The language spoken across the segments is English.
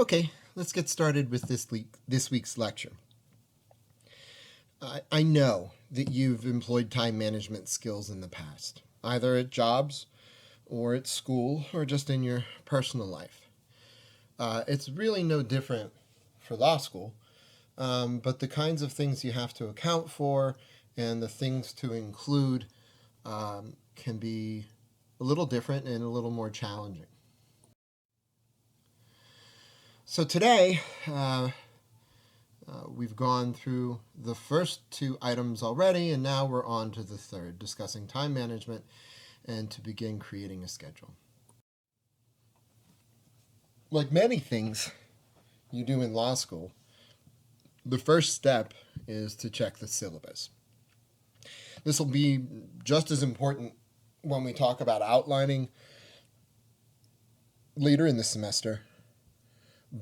Okay, let's get started with this week's lecture. I know that you've employed time management skills in the past, either at jobs or at school or just in your personal life. It's really no different for law school, but the kinds of things you have to account for and the things to include can be a little different and a little more challenging. So today, we've gone through the first two items already, and now we're on to the third, discussing time management and to begin creating a schedule. Like many things you do in law school, the first step is to check the syllabus. This will be just as important when we talk about outlining later in the semester,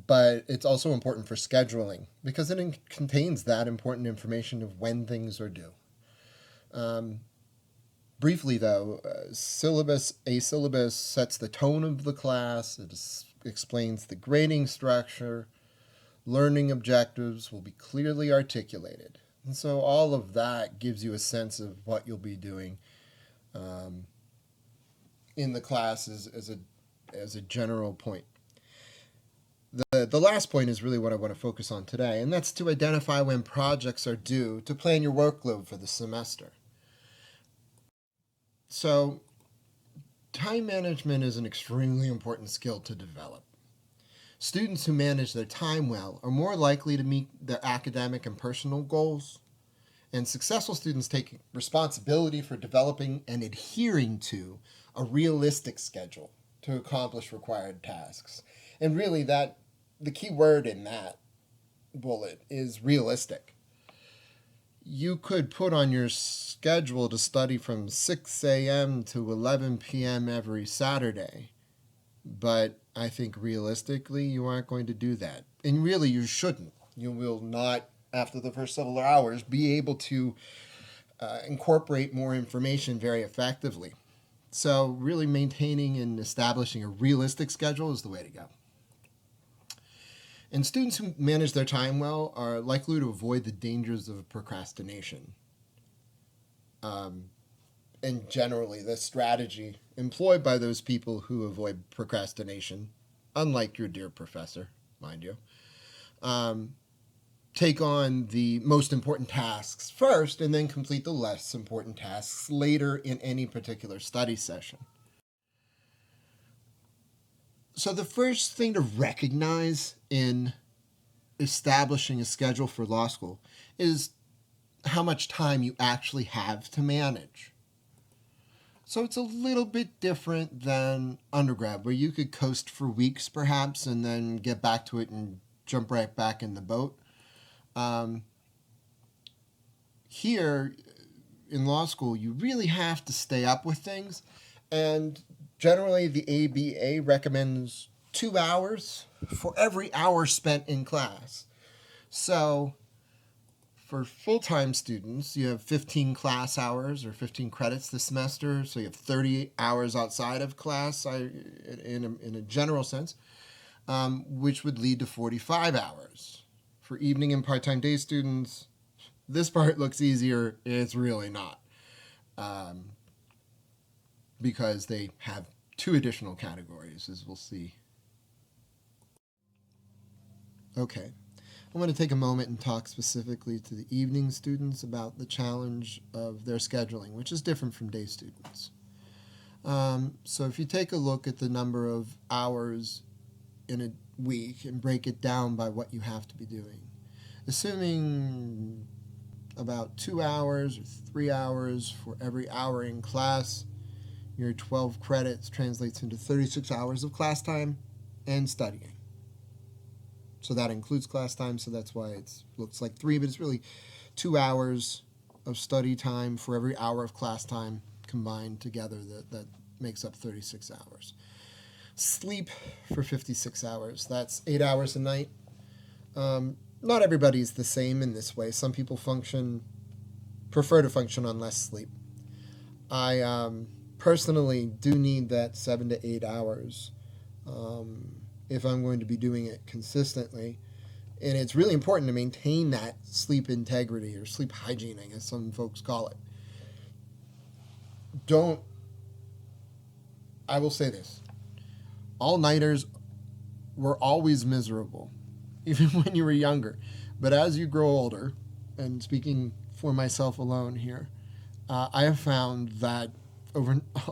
but it's also important for scheduling because it contains that important information of when things are due. Briefly, though, a syllabus sets the tone of the class. It explains the grading structure. Learning objectives will be clearly articulated. And so all of that gives you a sense of what you'll be doing in the class as a general point. The last point is really what I want to focus on today, and that's to identify when projects are due to plan your workload for the semester. So, time management is an extremely important skill to develop. Students who manage their time well are more likely to meet their academic and personal goals, and successful students take responsibility for developing and adhering to a realistic schedule to accomplish required tasks. And really, the key word in that bullet is realistic. You could put on your schedule to study from 6 a.m. to 11 p.m. every Saturday, but I think realistically you aren't going to do that. And really, you shouldn't. You will not, after the first several hours, be able to incorporate more information very effectively. So really maintaining and establishing a realistic schedule is the way to go. And students who manage their time well are likely to avoid the dangers of procrastination. And generally, the strategy employed by those people who avoid procrastination, unlike your dear professor, mind you, take on the most important tasks first and then complete the less important tasks later in any particular study session. So the first thing to recognize in establishing a schedule for law school is how much time you actually have to manage. So it's a little bit different than undergrad, where you could coast for weeks perhaps and then get back to it and jump right back in the boat. Here in law school, you really have to stay up with things, and generally the ABA recommends 2 hours for every hour spent in class. So for full-time students, you have 15 class hours or 15 credits this semester, so you have 30 hours outside of class in a general sense, which would lead to 45 hours. For evening and part-time day students, this part looks easier. It's really not, because they have 2 additional categories, as we'll see. Okay. I want to take a moment and talk specifically to the evening students about the challenge of their scheduling, which is different from day students. So if you take a look at the number of hours in a week and break it down by what you have to be doing, assuming about 2 hours or 3 hours for every hour in class, your 12 credits translates into 36 hours of class time and studying. So that includes class time, so that's why it looks like 3, but it's really 2 hours of study time for every hour of class time combined together that makes up 36 hours. Sleep for 56 hours. That's 8 hours a night. Not everybody's the same in this way. Some people prefer to function on less sleep. I personally do need that 7 to 8 hours if I'm going to be doing it consistently. And it's really important to maintain that sleep integrity or sleep hygiene, I guess some folks call it. Don't, I will say this, all-nighters were always miserable, even when you were younger. But as you grow older, and speaking for myself alone here, I have found that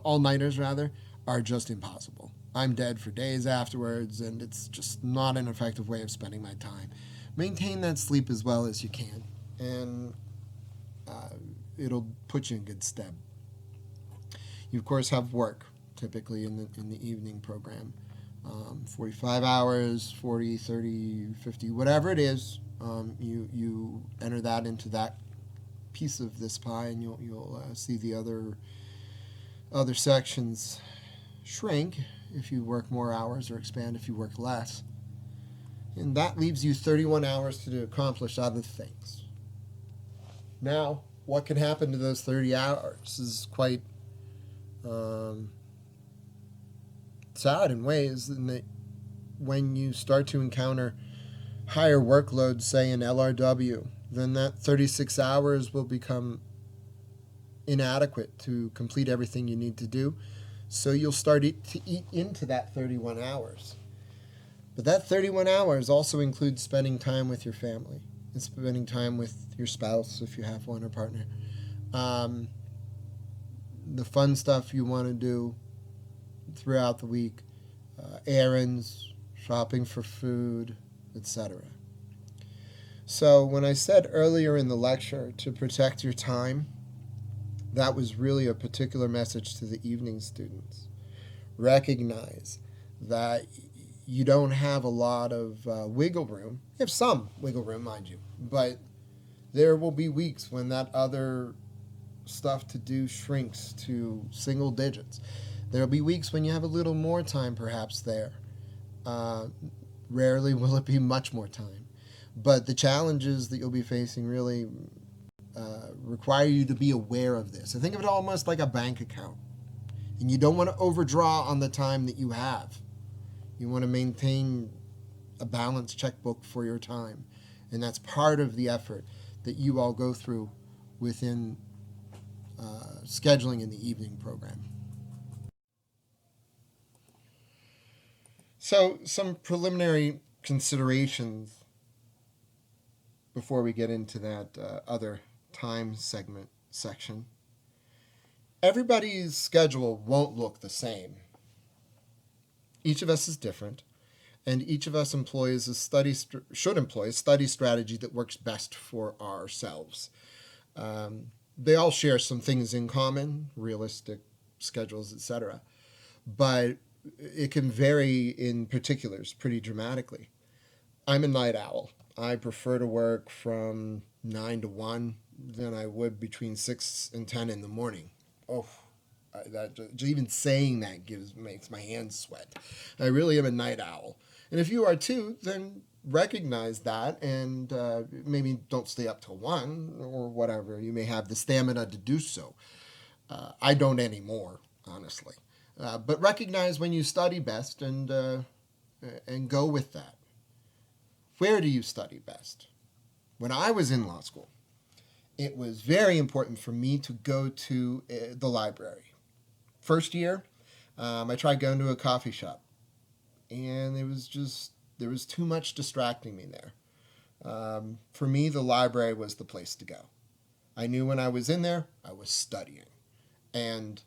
all-nighters rather are just impossible. I'm dead for days afterwards, and it's just not an effective way of spending my time. Maintain that sleep as well as you can, and it'll put you in good stead. You, of course, have work, typically in the evening program. 45 hours, 40, 30, 50, whatever it is, you enter that into that piece of this pie, and you'll see the other sections shrink if you work more hours or expand if you work less. And that leaves you 31 hours to accomplish other things. Now, what can happen to those 30 hours is quite sad in ways, in that when you start to encounter higher workloads, say in LRW, then that 36 hours will become inadequate to complete everything you need to do. So you'll start to eat into that 31 hours. But that 31 hours also includes spending time with your family and spending time with your spouse if you have one or partner. The fun stuff you want to do throughout the week, errands, shopping for food, etc. So when I said earlier in the lecture to protect your time, that was really a particular message to the evening students. Recognize that you don't have a lot of wiggle room. You have some wiggle room, mind you, but there will be weeks when that other stuff to do shrinks to single digits. There will be weeks when you have a little more time perhaps there. Rarely will it be much more time. But the challenges that you'll be facing really require you to be aware of this. I think of it almost like a bank account. And you don't want to overdraw on the time that you have. You want to maintain a balanced checkbook for your time. And that's part of the effort that you all go through within scheduling in the evening program. So, some preliminary considerations before we get into that other time segment section. Everybody's schedule won't look the same. Each of us is different, and each of us should employ a study strategy that works best for ourselves. They all share some things in common, realistic schedules, etc. But it can vary in particulars pretty dramatically. I'm a night owl. I prefer to work from 9 to 1 than I would between 6 and 10 in the morning. Oh, even saying that makes my hands sweat. I really am a night owl. And if you are too, then recognize that and maybe don't stay up till 1 or whatever. You may have the stamina to do so. I don't anymore, honestly. But recognize when you study best and go with that. Where do you study best? When I was in law school, it was very important for me to go to the library. First year, I tried going to a coffee shop, and there was too much distracting me there. For me, the library was the place to go. I knew when I was in there, I was studying, and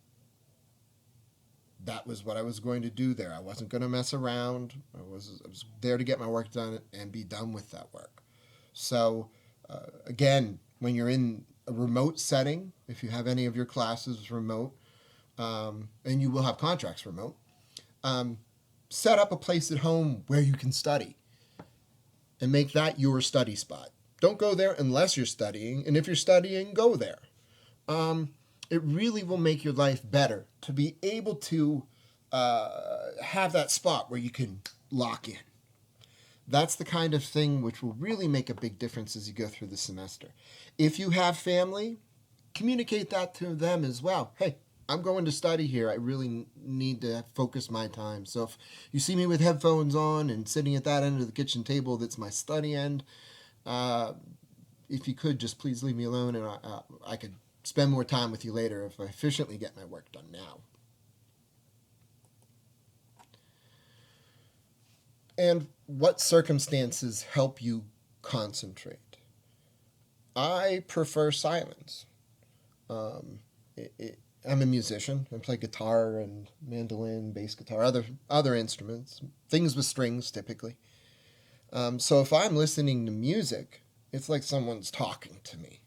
that was what I was going to do there. I wasn't going to mess around. I was there to get my work done and be done with that work. So, again, when you're in a remote setting, if you have any of your classes remote, and you will have contracts remote, set up a place at home where you can study and make that your study spot. Don't go there unless you're studying, and if you're studying, go there. It really will make your life better to be able to have that spot where you can lock in. That's the kind of thing which will really make a big difference as you go through the semester. If you have family, communicate that to them as well. Hey, I'm going to study here. I really need to focus my time. So if you see me with headphones on and sitting at that end of the kitchen table, that's my study end. Uh, if you could just please leave me alone, and I could spend more time with you later if I efficiently get my work done now. And what circumstances help you concentrate? I prefer silence. Um, I'm a musician. I play guitar and mandolin, bass guitar, other instruments, things with strings typically. So if I'm listening to music, it's like someone's talking to me.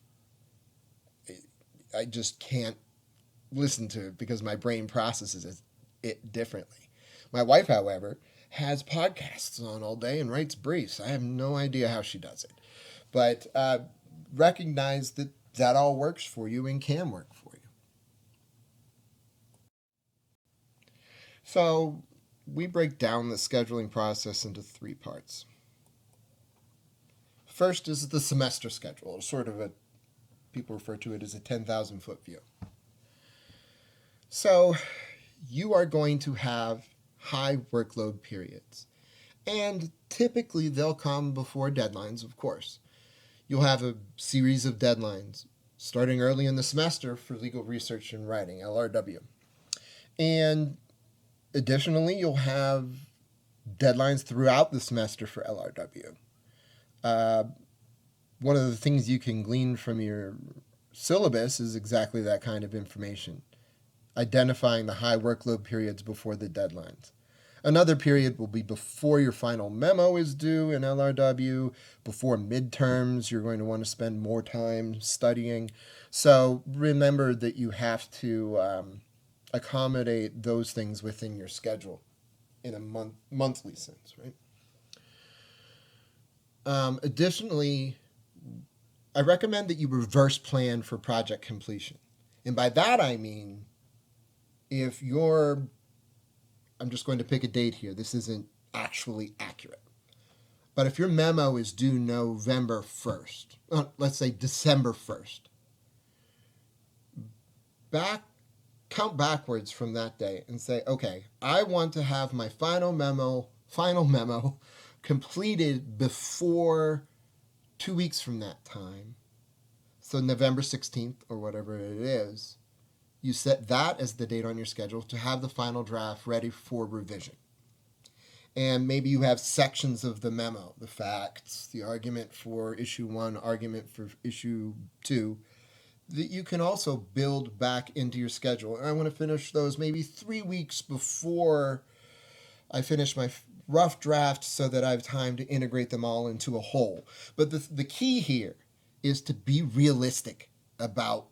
I just can't listen to it because my brain processes it differently. My wife, however, has podcasts on all day and writes briefs. I have no idea how she does it. But recognize that that all works for you and can work for you. So we break down the scheduling process into 3 parts. First is the semester schedule, sort of people refer to it as a 10,000-foot view. So you are going to have high workload periods. And typically they'll come before deadlines, of course. You'll have a series of deadlines starting early in the semester for legal research and writing, LRW. And additionally, you'll have deadlines throughout the semester for LRW. One of the things you can glean from your syllabus is exactly that kind of information, identifying the high workload periods before the deadlines. Another period will be before your final memo is due in LRW, before midterms. You're going to want to spend more time studying. So remember that you have to accommodate those things within your schedule in a monthly sense, right? Additionally, I recommend that you reverse plan for project completion. And by that I mean, if you're, I'm just going to pick a date here, this isn't actually accurate, but if your memo is due November 1st, let's say December 1st, count backwards from that day and say, okay, I want to have my final memo completed before 2 weeks from that time. So November 16th or whatever it is, you set that as the date on your schedule to have the final draft ready for revision. And maybe you have sections of the memo, the facts, the argument for issue 1, argument for issue 2, that you can also build back into your schedule. And I want to finish those maybe 3 weeks before I finish my rough draft so that I have time to integrate them all into a whole. But the key here is to be realistic about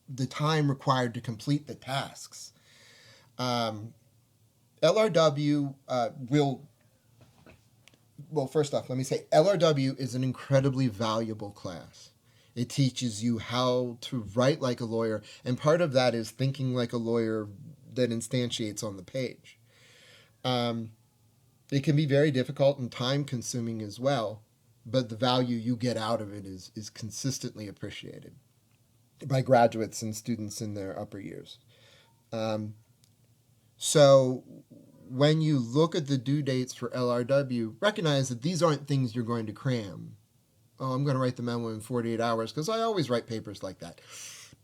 the time required to complete the tasks. LRW first off, let me say LRW is an incredibly valuable class. It teaches you how to write like a lawyer, and part of that is thinking like a lawyer that instantiates on the page. It can be very difficult and time-consuming as well, but the value you get out of it is consistently appreciated by graduates and students in their upper years. So when you look at the due dates for LRW, recognize that these aren't things you're going to cram. Oh, I'm going to write the memo in 48 hours because I always write papers like that.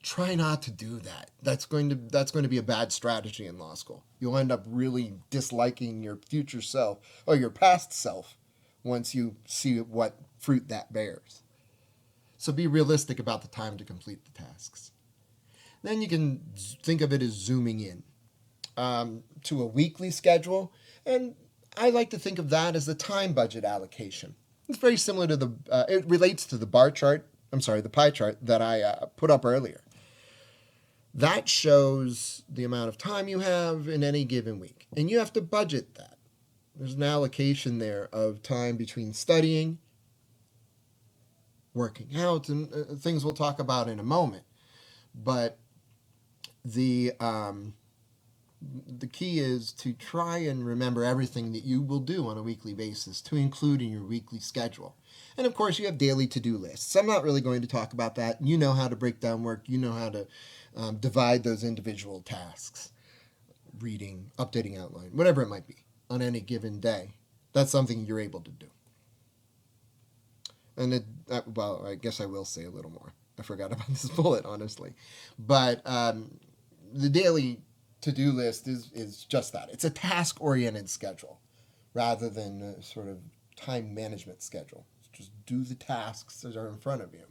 Try not to do that. That's going to be a bad strategy in law school. You'll end up really disliking your future self or your past self once you see what fruit that bears. So be realistic about the time to complete the tasks. Then you can think of it as zooming in to a weekly schedule, and I like to think of that as the time budget allocation. It's very similar to it relates to the pie chart that I put up earlier. That shows the amount of time you have in any given week, and you have to budget that. There's an allocation there of time between studying, working out, and things we'll talk about in a moment. But the key is to try and remember everything that you will do on a weekly basis to include in your weekly schedule. And of course, you have daily to-do lists. I'm not really going to talk about that. You know how to break down work. You know how to divide those individual tasks, reading, updating outline, whatever it might be, on any given day. That's something you're able to do. And well, I guess I will say a little more. I forgot about this bullet, honestly. But the daily to-do list is just that. It's a task-oriented schedule rather than a sort of time management schedule. Just do the tasks that are in front of you.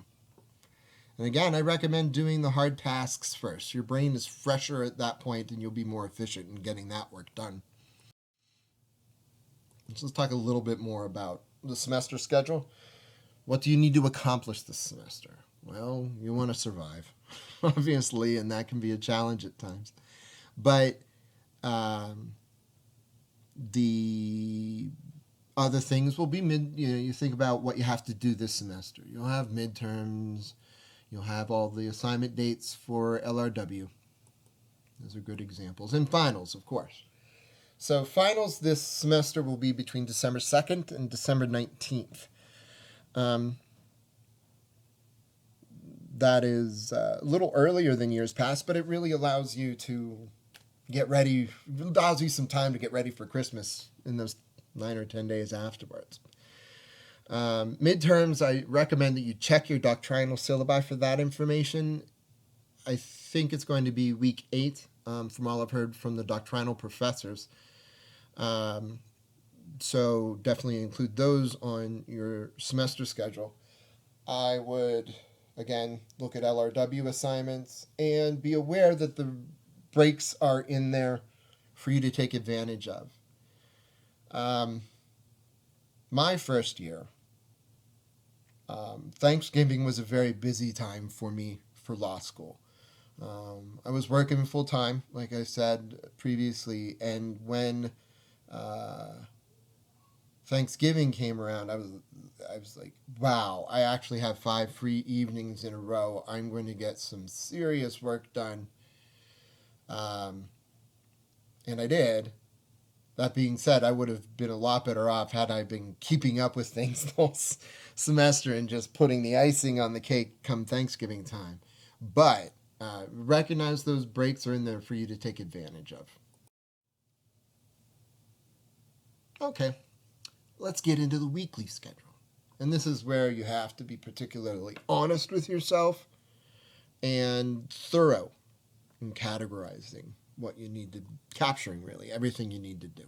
And again, I recommend doing the hard tasks first. Your brain is fresher at that point and you'll be more efficient in getting that work done. Let's talk a little bit more about the semester schedule. What do you need to accomplish this semester? Well, you want to survive, obviously, and that can be a challenge at times. But the other things will be you think about what you have to do this semester. You'll have midterms. You'll have all the assignment dates for LRW. Those are good examples. And finals, of course. So finals this semester will be between December 2nd and December 19th. That is a little earlier than years past, but it really allows you to get ready, allows you some time to get ready for Christmas in those 9 or 10 days afterwards. Midterms, I recommend that you check your doctrinal syllabi for that information. I think it's going to be week 8, from all I've heard from the doctrinal professors. So definitely include those on your semester schedule. I would, again, look at LRW assignments and be aware that the breaks are in there for you to take advantage of. My first year, Thanksgiving was a very busy time for me for law school. I was working full time, like I said previously, and when Thanksgiving came around, I was like, wow, I actually have 5 free evenings in a row. I'm going to get some serious work done. And I did. That being said, I would have been a lot better off had I been keeping up with things the whole semester and just putting the icing on the cake come Thanksgiving time. But recognize those breaks are in there for you to take advantage of. Okay, let's get into the weekly schedule. And this is where you have to be particularly honest with yourself and thorough in categorizing what you need to, capturing really everything you need to do.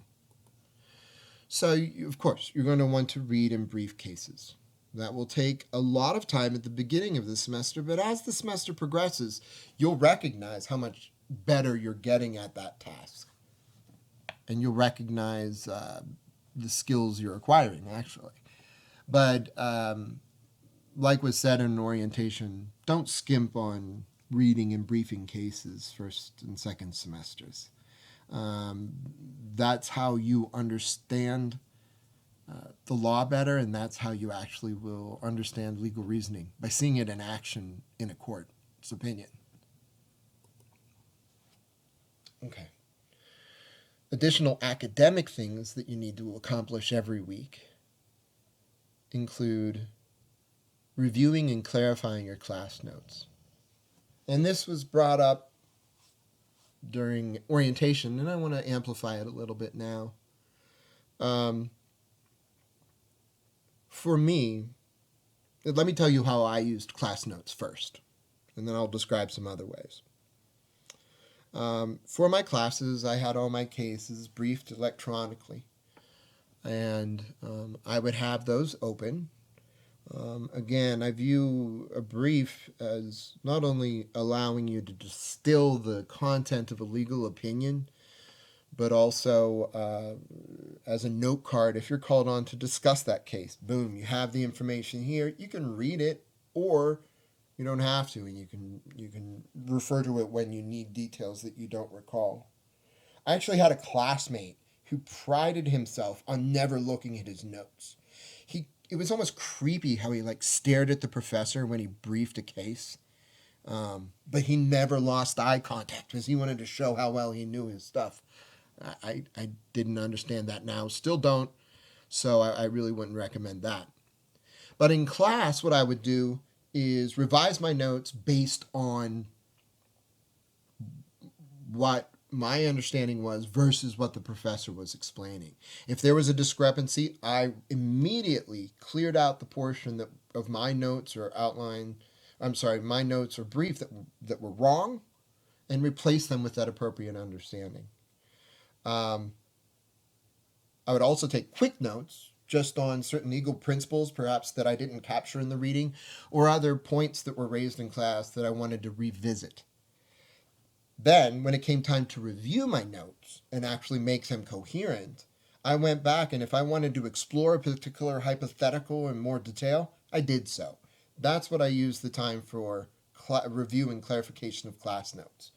So, of course, you're going to want to read and brief cases. That will take a lot of time at the beginning of the semester, but as the semester progresses, you'll recognize how much better you're getting at that task. And you'll recognize the skills you're acquiring, actually. But like was said in orientation, don't skimp on reading and briefing cases first and second semesters. That's how you understand the law better, and that's how you actually will understand legal reasoning, by seeing it in action in a court's opinion. Okay. Additional academic things that you need to accomplish every week include reviewing and clarifying your class notes. And this was brought up during orientation, and I want to amplify it a little bit now. For me, let me tell you how I used class notes first, and then I'll describe some other ways. For my classes, I had all my cases briefed electronically, and I would have those open. Again, I view a brief as not only allowing you to distill the content of a legal opinion, but also as a note card if you're called on to discuss that case. Boom, you have the information here. You can read it, or you don't have to, and you can refer to it when you need details that you don't recall. I actually had a classmate who prided himself on never looking at his notes. It was almost creepy how he stared at the professor when he briefed a case. But he never lost eye contact because he wanted to show how well he knew his stuff. I didn't understand that now, still don't, so I really wouldn't recommend that. But in class, what I would do is revise my notes based on what my understanding was versus what the professor was explaining. If there was a discrepancy, I immediately cleared out the portion of my notes or outline, my notes or brief that were wrong, and replaced them with that appropriate understanding. I would also take quick notes just on certain legal principles, perhaps that I didn't capture in the reading, or other points that were raised in class that I wanted to revisit. Then, when it came time to review my notes and actually make them coherent, I went back, and if I wanted to explore a particular hypothetical in more detail, I did so. That's what I used the time for review and clarification of class notes.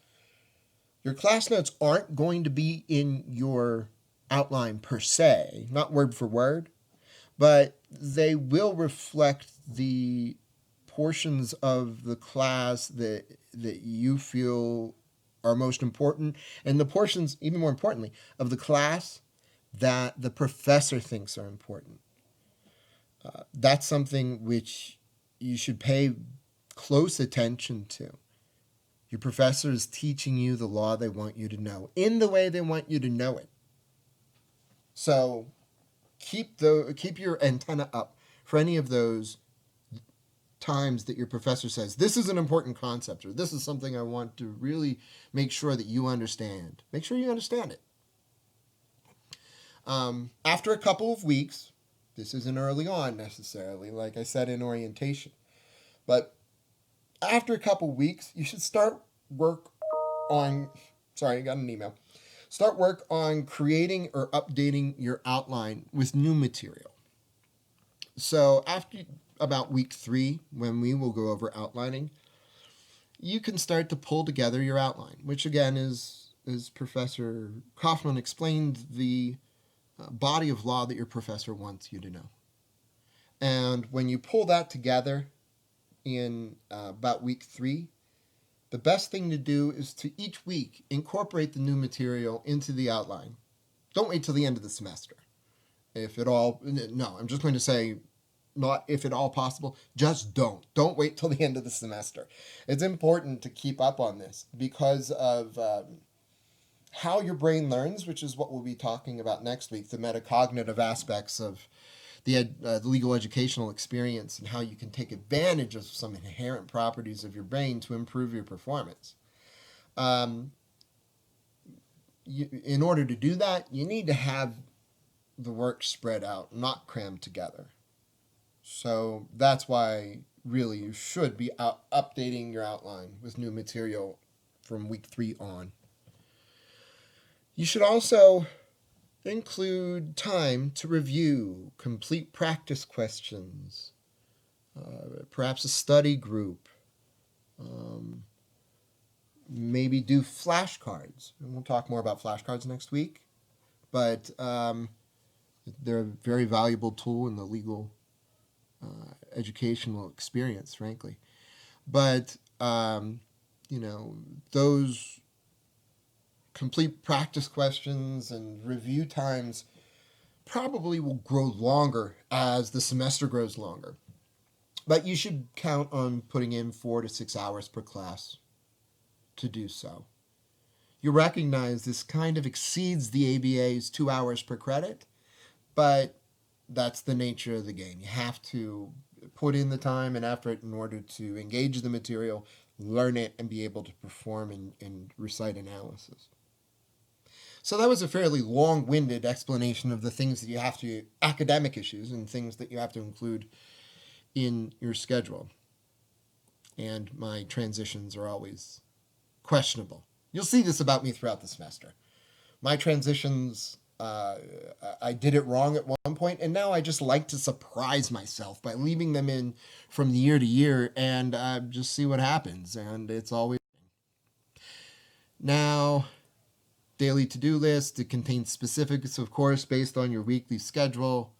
Your class notes aren't going to be in your outline per se, not word for word, but they will reflect the portions of the class that you feel are most important, and the portions, even more importantly, of the class that the professor thinks are important. That's something which you should pay close attention to. Your professor is teaching you the law they want you to know in the way they want you to know it. So keep your antenna up for any of those times that your professor says, this is an important concept, or this is something I want to really make sure that you understand. Make sure you understand it. After a couple of weeks, this isn't early on necessarily, like I said in orientation, but after a couple of weeks, you should start work on, I got an email. Start work on creating or updating your outline with new material. So after about week 3, when we will go over outlining, you can start to pull together your outline, which again is Professor Kaufman explained, the body of law that your professor wants you to know. And when you pull that together in about week 3, the best thing to do is to each week incorporate the new material into the outline. Don't wait till the end of the semester. If at all, no, I'm just going to say, not if at all possible, just don't. Don't wait till the end of the semester. It's important to keep up on this because of how your brain learns, which is what we'll be talking about next week, the metacognitive aspects of the legal educational experience and how you can take advantage of some inherent properties of your brain to improve your performance. In order to do that, you need to have the work spread out, not crammed together. So that's why really you should be updating your outline with new material from week 3 on. You should also include time to review, complete practice questions, perhaps a study group, maybe do flashcards. And we'll talk more about flashcards next week, but they're a very valuable tool in the legal educational experience, frankly. But, those complete practice questions and review times probably will grow longer as the semester grows longer. But you should count on putting in 4 to 6 hours per class to do so. You recognize this kind of exceeds the ABA's 2 hours per credit, but that's the nature of the game. You have to put in the time and effort in order to engage the material, learn it, and be able to perform and recite analysis. So that was a fairly long-winded explanation of the things that you have to, academic issues and things that you have to include in your schedule. And my transitions are always questionable. You'll see this about me throughout the semester. My transitions, I did it wrong at one point, and now I just like to surprise myself by leaving them in from year to year and just see what happens. And it's always... Now, daily to-do list, it contains specifics, of course, based on your weekly schedule.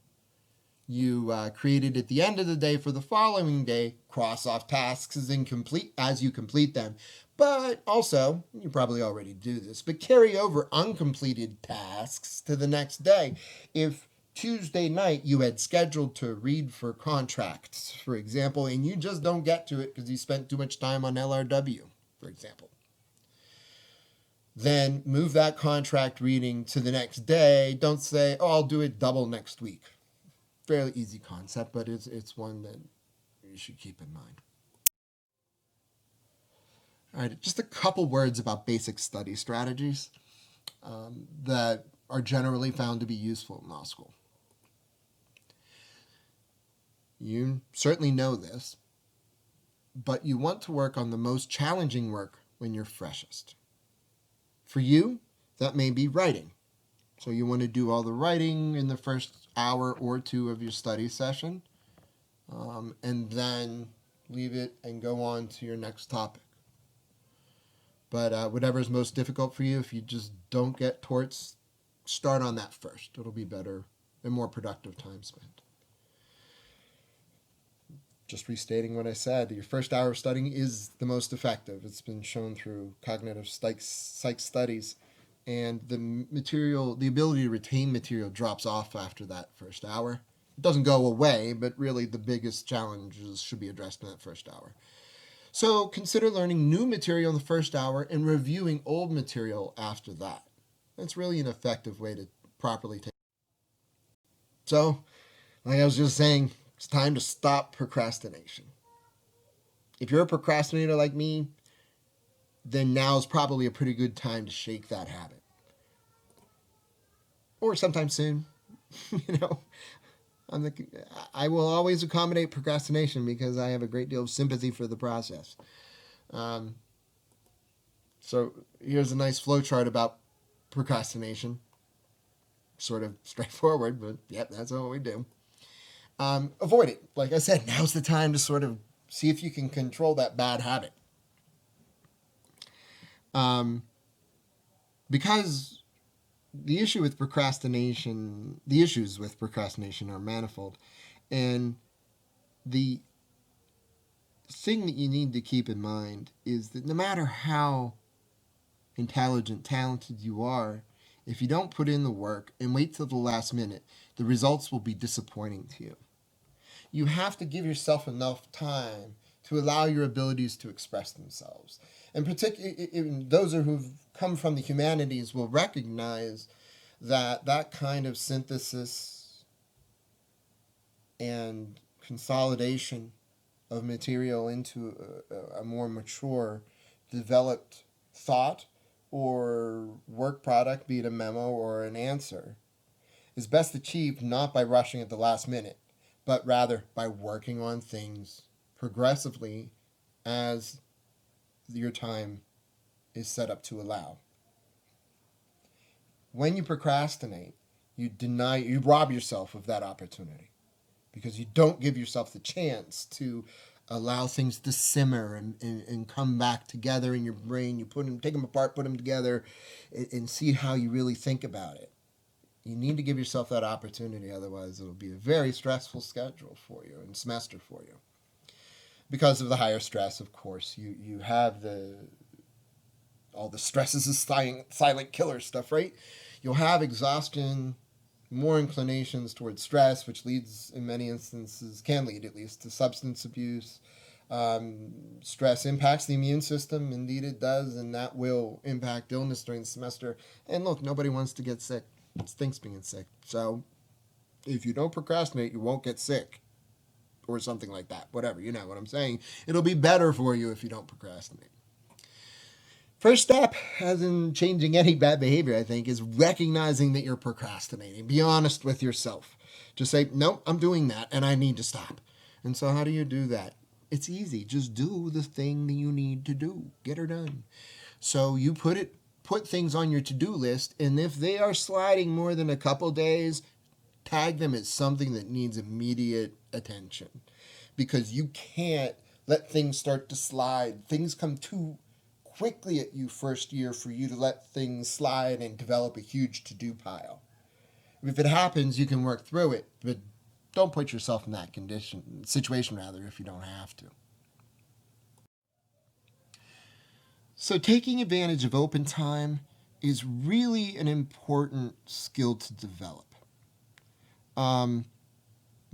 You create it at the end of the day for the following day. Cross off tasks as incomplete as you complete them. But also, you probably already do this, but carry over uncompleted tasks to the next day. If Tuesday night you had scheduled to read for contracts, for example, and you just don't get to it because you spent too much time on LRW, for example. then move that contract reading to the next day. Don't say, oh, I'll do it double next week. Fairly easy concept, but it's one that you should keep in mind. All right, just a couple words about basic study strategies that are generally found to be useful in law school. You certainly know this, but you want to work on the most challenging work when you're freshest. For you, that may be writing. So you want to do all the writing in the first hour or two of your study session, and then leave it and go on to your next topic. But whatever is most difficult for you, if you just don't get torts, start on that first. It'll be better and more productive time spent. Just restating what I said, your first hour of studying is the most effective. It's been shown through cognitive psych studies, and the ability to retain material drops off after that first hour. It doesn't go away, but really the biggest challenges should be addressed in that first hour. So consider learning new material in the first hour and reviewing old material after that. That's really an effective way to properly take. So, like I was just saying, it's time to stop procrastination. If you're a procrastinator like me, then now is probably a pretty good time to shake that habit. Or sometime soon. You know, I will always accommodate procrastination because I have a great deal of sympathy for the process. So here's a nice flowchart about procrastination. Sort of straightforward, but yep, that's what we do. Avoid it. Like I said, now's the time to sort of see if you can control that bad habit. Because the issues with procrastination are manifold, and the thing that you need to keep in mind is that no matter how intelligent, talented you are, if you don't put in the work and wait till the last minute, the results will be disappointing to you. You have to give yourself enough time to allow your abilities to express themselves. And particularly, those who've come from the humanities will recognize that kind of synthesis and consolidation of material into a more mature, developed thought or work product, be it a memo or an answer, is best achieved not by rushing at the last minute, but rather by working on things progressively as your time is set up to allow. When you procrastinate, you rob yourself of that opportunity because you don't give yourself the chance to allow things to simmer and come back together in your brain. You take them apart, put them together, and see how you really think about it. You need to give yourself that opportunity, otherwise it'll be a very stressful schedule for you and semester for you. Because of the higher stress, of course, you have all the stresses is silent killer stuff, right? You'll have exhaustion, more inclinations towards stress, which leads, in many instances, can lead at least, to substance abuse. Stress impacts the immune system, indeed it does, and that will impact illness during the semester. And look, nobody wants to get sick. It stinks being sick. So if you don't procrastinate, you won't get sick. Or something like that. Whatever, you know what I'm saying. It'll be better for you if you don't procrastinate. First step, as in changing any bad behavior, I think, is recognizing that you're procrastinating. Be honest with yourself. Just say, nope, I'm doing that, and I need to stop. And so how do you do that? It's easy. Just do the thing that you need to do. Get her done. So you put things on your to-do list, and if they are sliding more than a couple days, tag them as something that needs immediate attention, because you can't let things start to slide. Things come too quickly at you first year for you to let things slide and develop a huge to-do pile. If it happens, you can work through it, but don't put yourself in that situation if you don't have to. So taking advantage of open time is really an important skill to develop.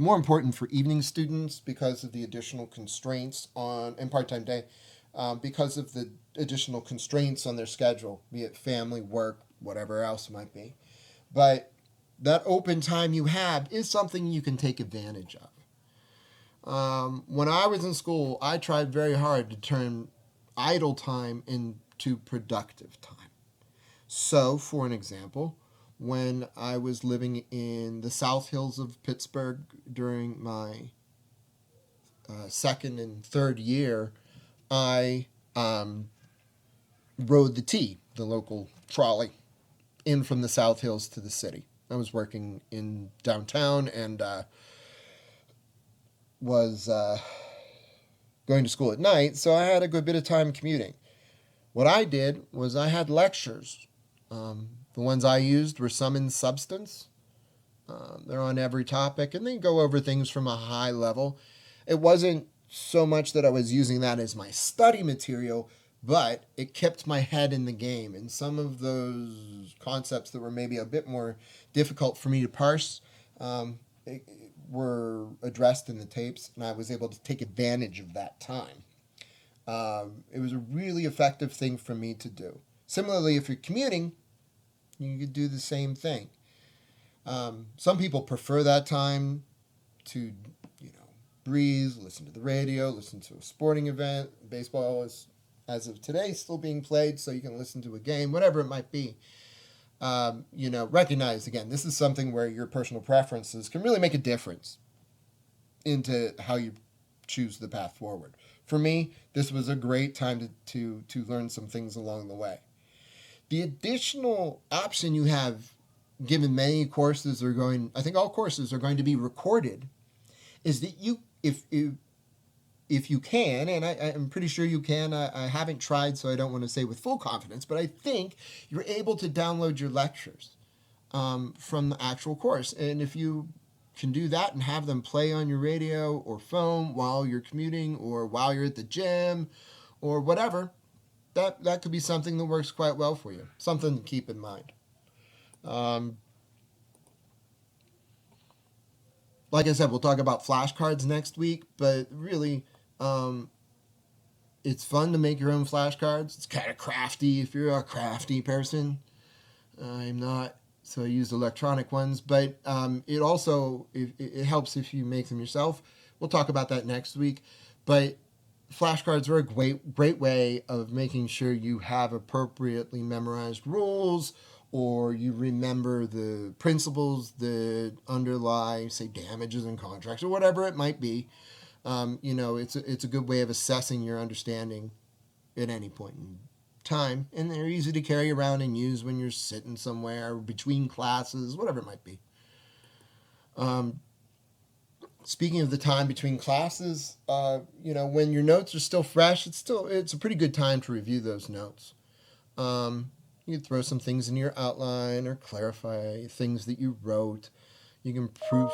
More important for evening students because of the additional constraints and part-time day because of the additional constraints on their schedule, be it family, work, whatever else it might be. But that open time you have is something you can take advantage of. When I was in school, I tried very hard to turn idle time into productive time. So, for an example, when I was living in the South Hills of Pittsburgh during my second and third year, I rode the T, the local trolley, in from the South Hills to the city. I was working in downtown and was going to school at night, so I had a good bit of time commuting. What I did was I had lectures. The ones I used were Sum and Substance. They're on every topic, and they go over things from a high level. It wasn't so much that I was using that as my study material, but it kept my head in the game. And some of those concepts that were maybe a bit more difficult for me to parse were addressed in the tapes, and I was able to take advantage of that time. It was a really effective thing for me to do. Similarly, if you're commuting, you could do the same thing. Some people prefer that time to, breathe, listen to the radio, listen to a sporting event. Baseball is, as of today, still being played, so you can listen to a game, whatever it might be. Recognize, again, this is something where your personal preferences can really make a difference into how you choose the path forward. For me, this was a great time to learn some things along the way. The additional option you have, given many courses are going, I think all courses are going to be recorded, is that if you can, and I'm pretty sure you can, I haven't tried, so I don't want to say with full confidence, but I think you're able to download your lectures from the actual course. And if you can do that and have them play on your radio or phone while you're commuting or while you're at the gym or whatever, that could be something that works quite well for you. Something to keep in mind. Like I said, we'll talk about flashcards next week, but really, it's fun to make your own flashcards. It's kind of crafty if you're a crafty person. I'm not, so I use electronic ones, but it also it helps if you make them yourself. We'll talk about that next week, but flashcards are a great way of making sure you have appropriately memorized rules, or you remember the principles that underlie, say, damages and contracts, or whatever it might be. It's a good way of assessing your understanding at any point in time, and they're easy to carry around and use when you're sitting somewhere between classes, whatever it might be. Speaking of the time between classes, when your notes are still fresh, it's a pretty good time to review those notes. You can throw some things in your outline or clarify things that you wrote. You can proof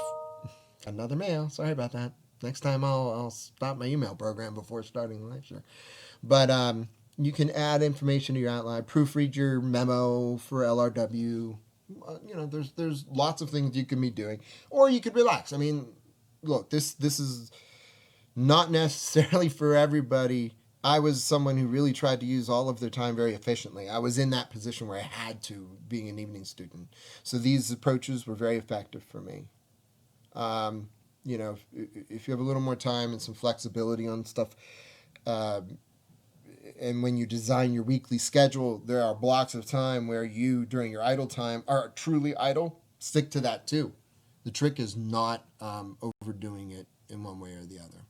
another mail. Sorry about that. Next time I'll stop my email program before starting the lecture. But you can add information to your outline, proofread your memo for LRW. There's lots of things you can be doing, or you could relax. I mean, look, this is not necessarily for everybody. I was someone who really tried to use all of their time very efficiently. I was in that position where I had to, being an evening student. So these approaches were very effective for me. If you have a little more time and some flexibility on stuff, and when you design your weekly schedule, there are blocks of time where you, during your idle time, are truly idle. Stick to that too. The trick is not overdoing it in one way or the other.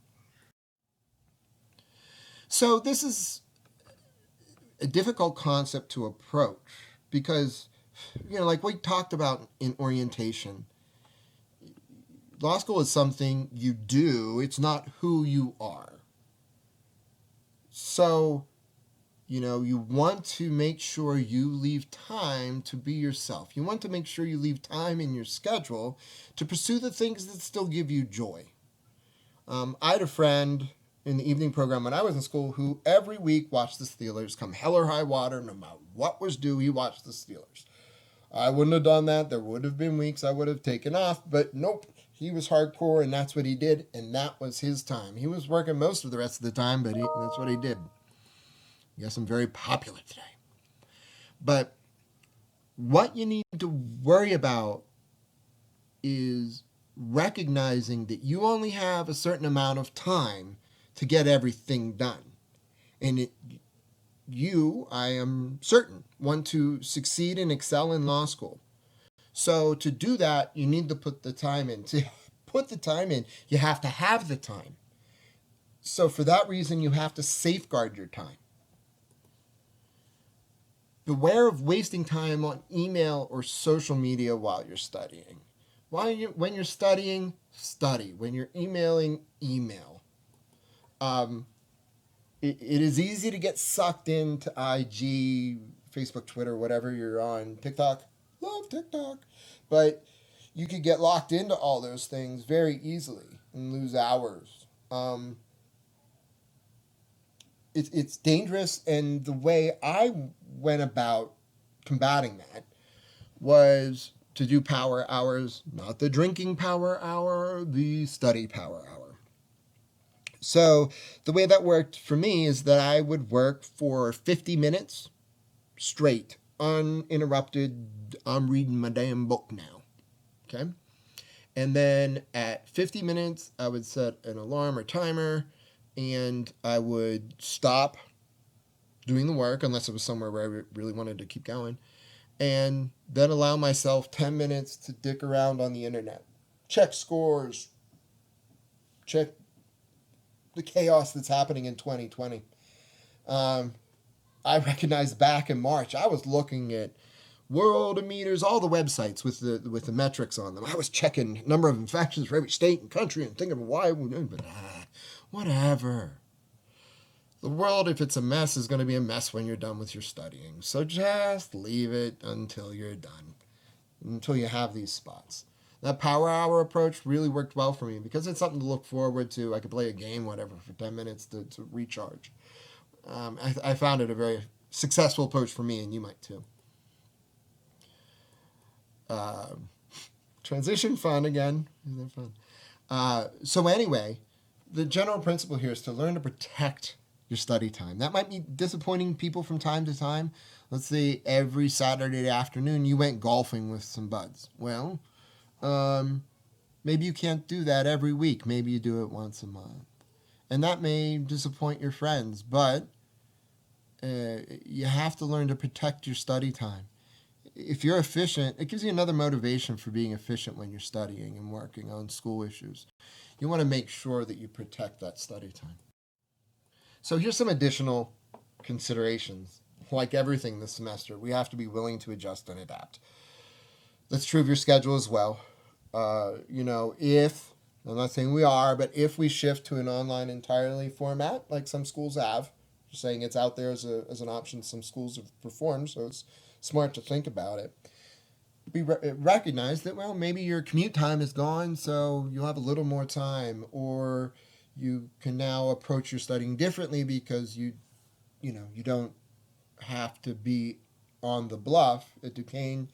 So this is a difficult concept to approach because, like we talked about in orientation, law school is something you do. It's not who you are. So, you want to make sure you leave time to be yourself. You want to make sure you leave time in your schedule to pursue the things that still give you joy. I had a friend in the evening program when I was in school who every week watched the Steelers come hell or high water. No matter what was due, he watched the Steelers. I wouldn't have done that. There would have been weeks I would have taken off, but nope. He was hardcore, and that's what he did, and that was his time. He was working most of the rest of the time, but that's what he did. Yes, I'm very popular today. But what you need to worry about is recognizing that you only have a certain amount of time to get everything done. And you, I am certain, want to succeed and excel in law school. So to do that, you need to put the time in. To put the time in, you have to have the time. So for that reason, you have to safeguard your time. Beware of wasting time on email or social media while you're studying. When you're studying, study. When you're emailing, email. It is easy to get sucked into IG, Facebook, Twitter, whatever you're on, TikTok. Love TikTok. But you could get locked into all those things very easily and lose hours. It's dangerous, and the way I went about combating that was to do power hours, not the drinking power hour, the study power hour. So the way that worked for me is that I would work for 50 minutes straight, uninterrupted. I'm reading my damn book now. Okay? And then at 50 minutes, I would set an alarm or timer, and I would stop doing the work unless it was somewhere where I really wanted to keep going, and then allow myself 10 minutes to dick around on the internet. Check scores. Check the chaos that's happening in 2020. I recognized back in March, I was looking at Worldometers, all the websites with the metrics on them. I was checking number of infections for every state and country and thinking why we're doing, but whatever. The world, if it's a mess, is going to be a mess when you're done with your studying. So just leave it until you're done, until you have these spots. That power hour approach really worked well for me because it's something to look forward to. I could play a game, whatever, for 10 minutes to recharge. I found it a very successful approach for me, and you might too. Transition fun again. Isn't that fun? So anyway, the general principle here is to learn to protect your study time. That might be disappointing people from time to time. Let's say every Saturday afternoon you went golfing with some buds. Well, maybe you can't do that every week. Maybe you do it once a month. And that may disappoint your friends, but you have to learn to protect your study time. If you're efficient, it gives you another motivation for being efficient when you're studying and working on school issues. You want to make sure that you protect that study time. So here's some additional considerations. Like everything this semester, we have to be willing to adjust and adapt. That's true of your schedule as well. If, I'm not saying we are, but if we shift to an online entirely format, like some schools have, just saying it's out there as an option some schools have performed, so it's smart to think about it. We recognize that, well, maybe your commute time is gone, so you'll have a little more time, or you can now approach your studying differently because you don't have to be on the bluff at Duquesne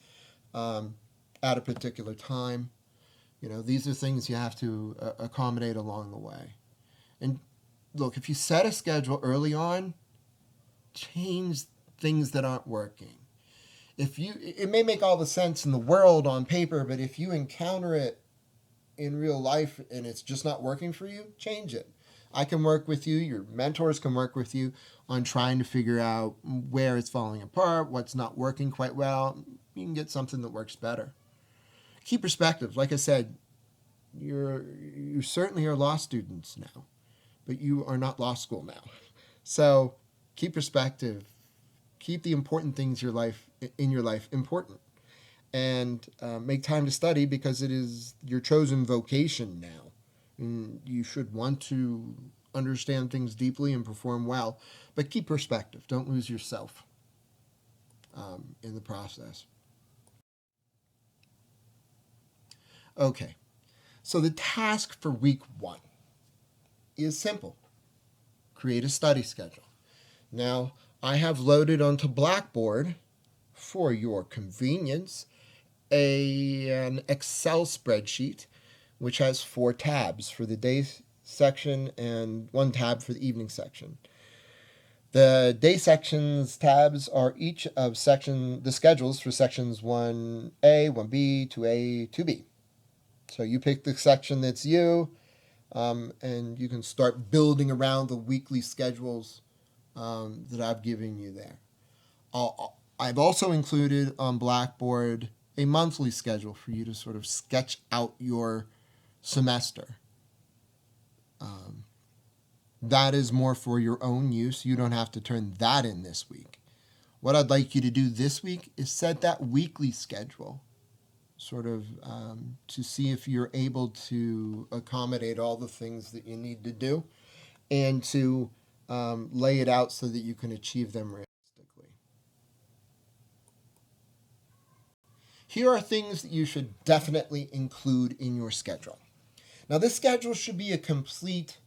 at a particular time. These are things you have to accommodate along the way. And look, if you set a schedule early on, change things that aren't working. It may make all the sense in the world on paper, but if you encounter it in real life and it's just not working for you, change it. I can work with you, your mentors can work with you on trying to figure out where it's falling apart, what's not working quite well. You can get something that works better. Keep perspective. Like I said, you certainly are law students now, but you are not law school now. So keep perspective. Keep the important things in your life important. And make time to study because it is your chosen vocation now. And you should want to understand things deeply and perform well, but keep perspective. Don't lose yourself in the process. Okay, so the task for week 1 is simple. Create a study schedule. Now, I have loaded onto Blackboard, for your convenience, an Excel spreadsheet which has 4 tabs for the day section and 1 tab for the evening section. The day sections tabs are each of the schedules for sections 1A, 1B, 2A, 2B. So you pick the section that's you, and you can start building around the weekly schedules that I've given you there. I've also included on Blackboard a monthly schedule for you to sort of sketch out your semester. That is more for your own use. You don't have to turn that in this week. What I'd like you to do this week is set that weekly schedule, sort of to see if you're able to accommodate all the things that you need to do, and to lay it out so that you can achieve them realistically. Here are things that you should definitely include in your schedule. Now, this schedule should be a complete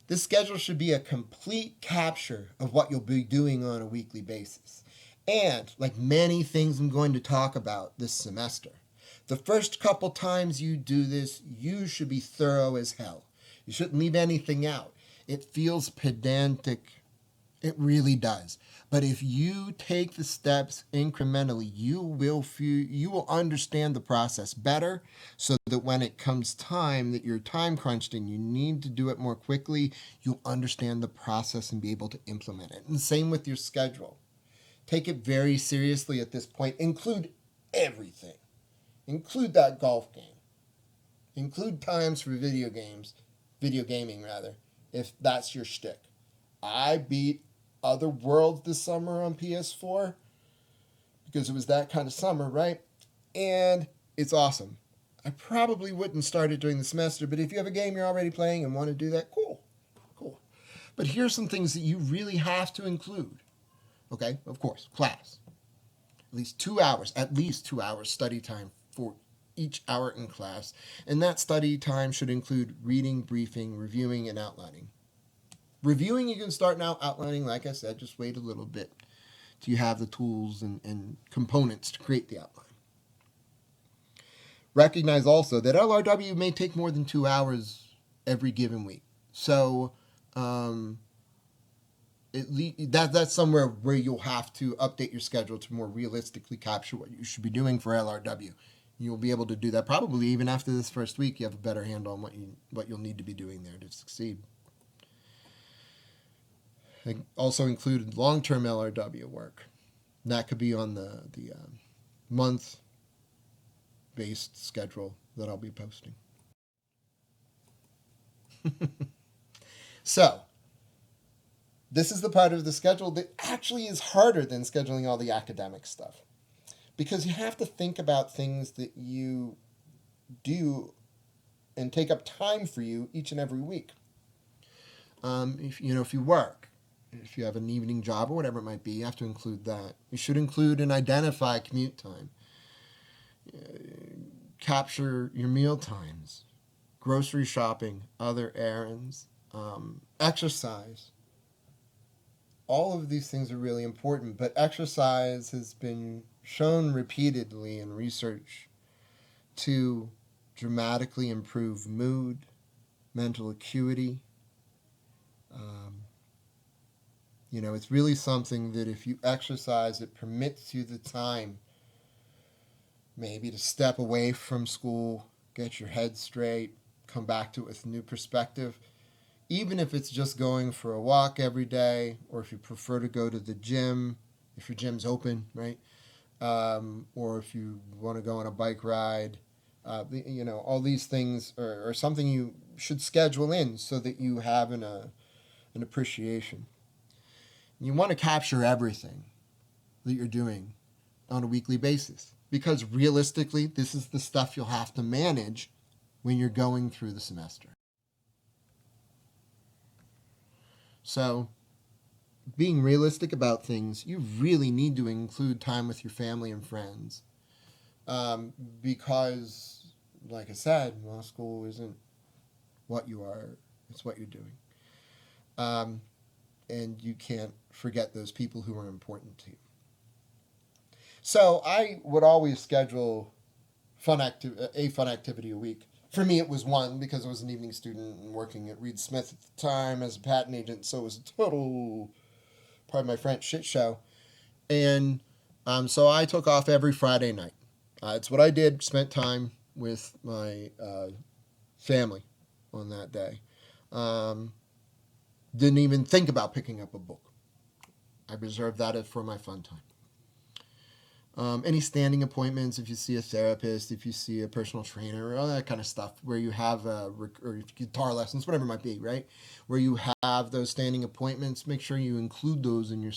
this schedule should be a complete capture of what you'll be doing on a weekly basis. And, like many things I'm going to talk about this semester, the first couple times you do this, you should be thorough as hell. You shouldn't leave anything out. It feels pedantic. It really does. But if you take the steps incrementally, you will understand the process better, so that when it comes time that you're time crunched and you need to do it more quickly, you'll understand the process and be able to implement it. And same with your schedule. Take it very seriously at this point. Include everything. Include that golf game. Include times for video gaming rather, if that's your shtick. I beat Other Worlds this summer on PS4 because it was that kind of summer, right? And it's awesome. I probably wouldn't start it during the semester, but if you have a game you're already playing and want to do that, cool. But here's some things that you really have to include. Okay, of course, class. At least 2 hours study time for each hour in class. And that study time should include reading, briefing, reviewing, and outlining. Reviewing, you can start now. Outlining, like I said, just wait a little bit till you have the tools and components to create the outline. Recognize also that LRW may take more than 2 hours every given week. So that's somewhere where you'll have to update your schedule to more realistically capture what you should be doing for LRW. You'll be able to do that probably even after this first week. You have a better handle on what you'll need to be doing there to succeed. I also included long-term LRW work. That could be on the month-based schedule that I'll be posting. So, this is the part of the schedule that actually is harder than scheduling all the academic stuff, because you have to think about things that you do and take up time for you each and every week. If you work, if you have an evening job or whatever it might be, you have to include that. You should include and identify commute time. Capture your meal times, grocery shopping, other errands, exercise. All of these things are really important, but exercise has been shown repeatedly in research to dramatically improve mood, mental acuity. It's really something that if you exercise, it permits you the time maybe to step away from school, get your head straight, come back to it with a new perspective. Even if it's just going for a walk every day, or if you prefer to go to the gym, if your gym's open, right? Or if you want to go on a bike ride, all these things are something you should schedule in so that you have an appreciation. You want to capture everything that you're doing on a weekly basis, because realistically, this is the stuff you'll have to manage when you're going through the semester. So, being realistic about things, you really need to include time with your family and friends. Because, like I said, law school isn't what you are, it's what you're doing. And you can't forget those people who are important to you. So I would always schedule a fun activity a week For me, it was one because I was an evening student and working at Reed Smith at the time as a patent agent, so it was a total, pardon my French, shit show. And so I took off every Friday night. It's what I did, spent time with my family on that day. Didn't even think about picking up a book. I reserved that for my fun time. Any standing appointments, if you see a therapist, if you see a personal trainer, all that kind of stuff, where you have or guitar lessons, whatever it might be, right? Where you have those standing appointments, make sure you include those in your